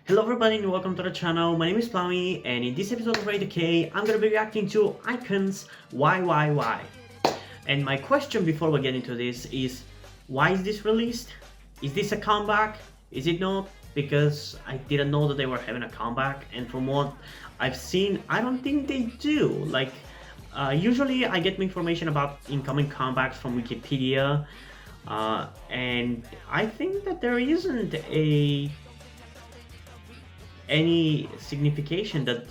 Hello everybody and welcome to the channel. My name is Plummy and in this episode of Radio K, I'm gonna be reacting to Ikon's Why. And my question before we get into this is, why is this released? Is this a comeback? Is it not? Because I didn't know that they were having a comeback, and from what I've seen, I don't think they do. Usually I get my information about incoming comebacks from Wikipedia, and I think that there isn't any signification that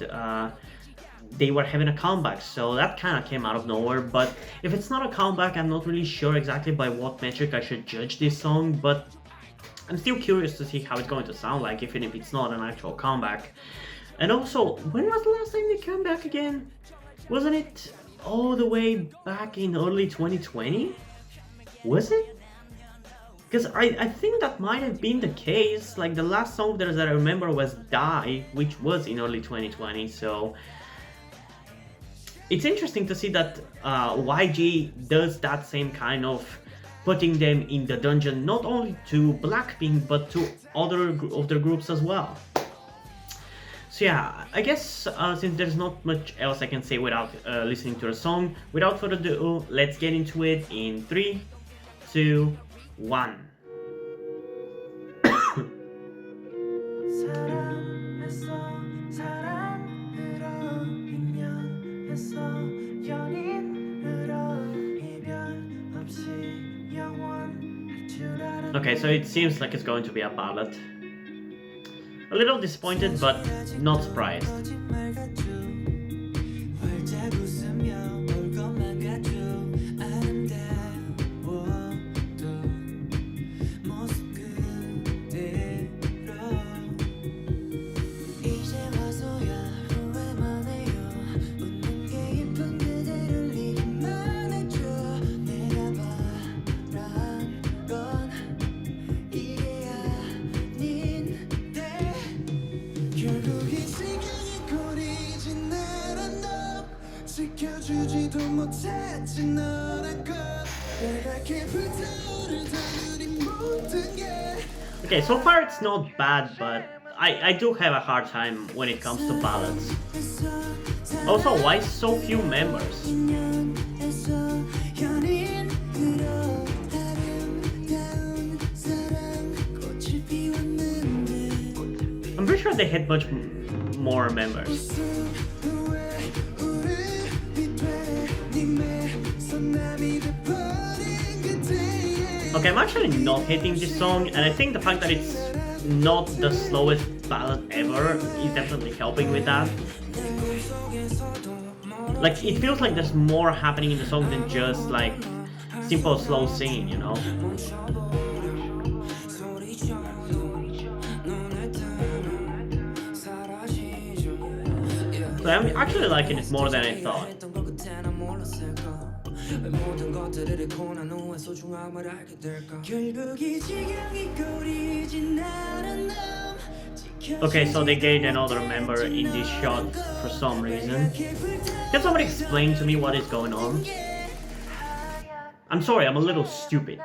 they were having a comeback, so that kind of came out of nowhere. But if it's not a comeback, I'm not really sure exactly by what metric I should judge this song, but I'm still curious to see how it's going to sound like, even if it's not an actual comeback. And also, when was the last time they came back again? Wasn't it all the way back in early 2020? Was it? Because I think that might have been the case. Like, the last song that I remember was Die, which was in early 2020. So it's interesting to see that YG does that same kind of putting them in the dungeon, not only to Blackpink but to other groups as well. So yeah, I guess since there's not much else I can say without listening to the song, without further ado, let's get into it in 3, 2, 1. Okay, so it seems like it's going to be a ballad. A little disappointed, but not surprised. Okay, so far it's not bad, but I do have a hard time when it comes to ballads. Also, why so few members? I'm pretty sure they had much more members. Okay, I'm actually not hating this song, and I think the fact that it's not the slowest ballad ever is definitely helping with that. Like, it feels like there's more happening in the song than just like simple slow singing, you know? So I'm actually liking it more than I thought. Okay, so they gained another member in this shot for some reason. Can somebody explain to me what is going on? I'm sorry, I'm a little stupid.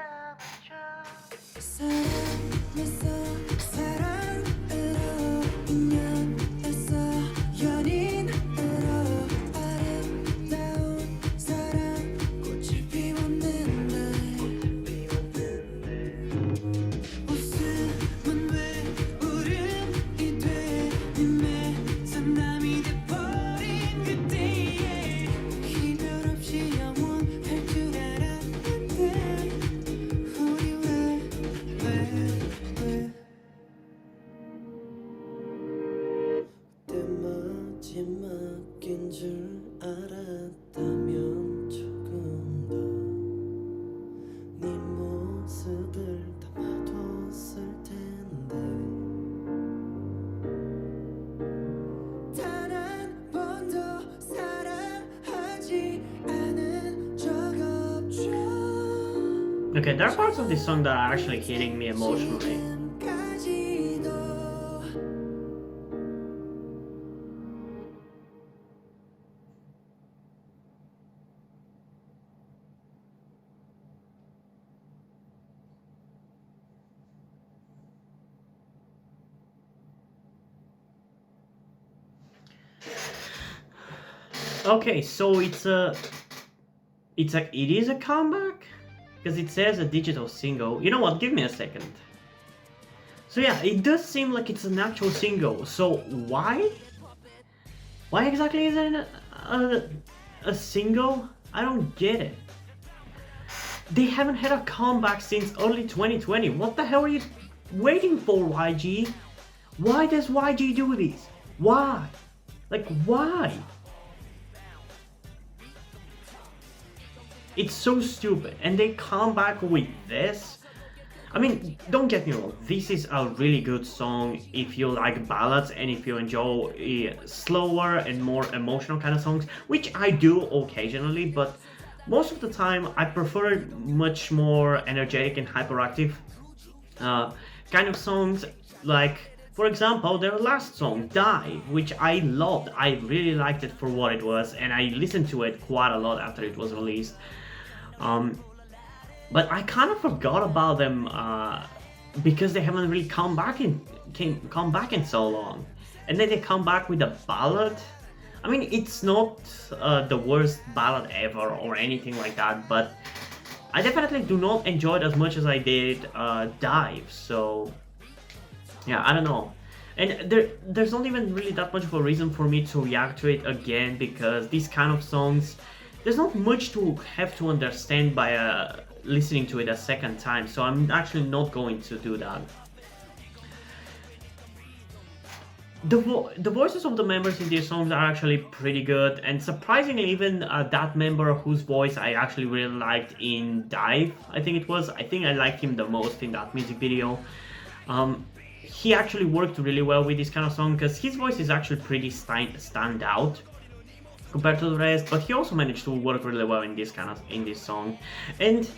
Okay, there are parts of this song that are actually hitting me emotionally. Okay, so it is a comeback? Because it says a digital single. You know what? Give me a second. So yeah, it does seem like it's an actual single. So why? Why exactly is it a single? I don't get it. They haven't had a comeback since early 2020. What the hell are you waiting for, YG? Why does YG do this? Why? Like, why? It's so stupid. And they come back with this? I mean, don't get me wrong, this is a really good song if you like ballads and if you enjoy slower and more emotional kind of songs, which I do occasionally, but most of the time I prefer much more energetic and hyperactive kind of songs. Like, for example, their last song, Dive, which I loved. I really liked it for what it was, and I listened to it quite a lot after it was released. But I kind of forgot about them because they haven't really come back in so long, and then they come back with a ballad. I mean, it's not the worst ballad ever or anything like that, but I definitely do not enjoy it as much as I did Dive. So yeah, I don't know. And there's not even really that much of a reason for me to react to it again, because these kind of songs, there's not much to have to understand by listening to it a second time, so I'm actually not going to do that. The voices of the members in these songs are actually pretty good, and surprisingly, even that member whose voice I actually really liked in Dive, I think I liked him the most in that music video. He actually worked really well with this kind of song because his voice is actually pretty stand out compared to the rest, but he also managed to work really well in this song. And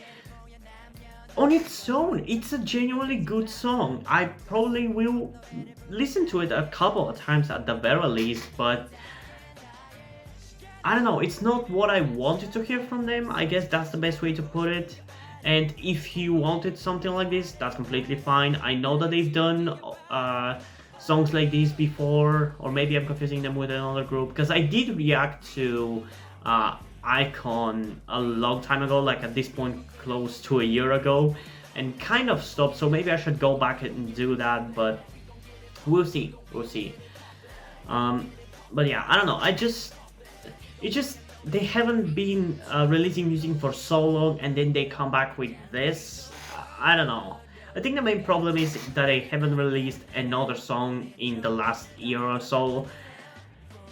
on its own, it's a genuinely good song. I probably will listen to it a couple of times at the very least, but I don't know, it's not what I wanted to hear from them. I guess that's the best way to put it. And if you wanted something like this, that's completely fine. I know that they've done songs like this before, or maybe I'm confusing them with another group, because I did react to Ikon a long time ago, like at this point close to a year ago, and kind of stopped, so maybe I should go back and do that, but we'll see. But yeah, I don't know, they haven't been releasing music for so long, and then they come back with this. I don't know. I think the main problem is that they haven't released another song in the last year or so,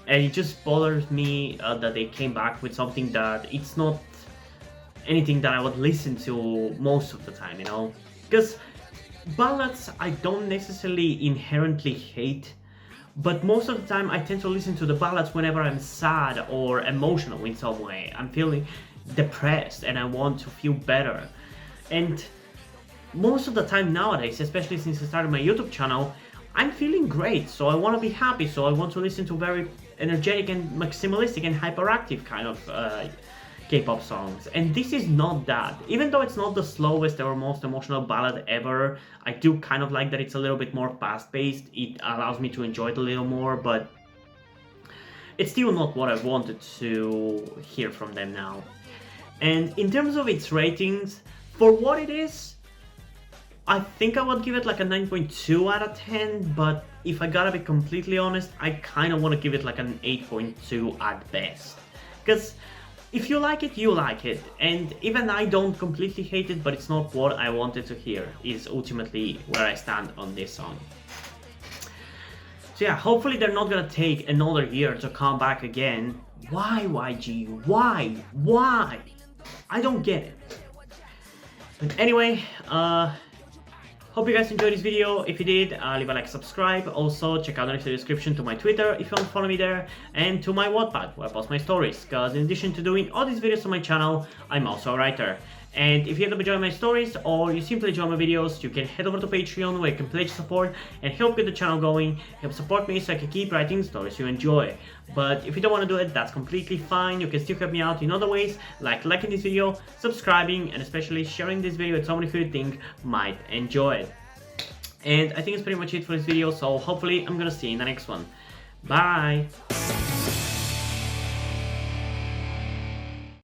and it just bothers me that they came back with something that it's not anything that I would listen to most of the time, you know? Because ballads I don't necessarily inherently hate, but most of the time I tend to listen to the ballads whenever I'm sad or emotional in some way. I'm feeling depressed and I want to feel better. And most of the time nowadays, especially since I started my YouTube channel, I'm feeling great, so I want to be happy, so I want to listen to very energetic and maximalistic and hyperactive kind of K-pop songs. And this is not that. Even though it's not the slowest or most emotional ballad ever, I do kind of like that it's a little bit more fast-paced. It allows me to enjoy it a little more, but it's still not what I wanted to hear from them now. And in terms of its ratings, for what it is, I think I would give it like a 9.2 out of 10, but if I gotta be completely honest, I kind of want to give it like an 8.2 at best. Because if you like it, you like it, and even I don't completely hate it, but it's not what I wanted to hear, is ultimately where I stand on this song. So yeah, hopefully they're not gonna take another year to come back again. Why, YG? Why? I don't get it. But anyway, hope you guys enjoyed this video. If you did, leave a like, subscribe. Also, check out the description to my Twitter if you want to follow me there, and to my Wattpad where I post my stories. Because in addition to doing all these videos on my channel, I'm also a writer. And if you end up enjoying my stories, or you simply enjoy my videos, you can head over to Patreon where you can pledge support and help get the channel going, help support me so I can keep writing stories you enjoy. But if you don't want to do it, that's completely fine. You can still help me out in other ways, like liking this video, subscribing, and especially sharing this video with somebody who you think might enjoy it. And I think it's pretty much it for this video, so hopefully I'm gonna see you in the next one. Bye!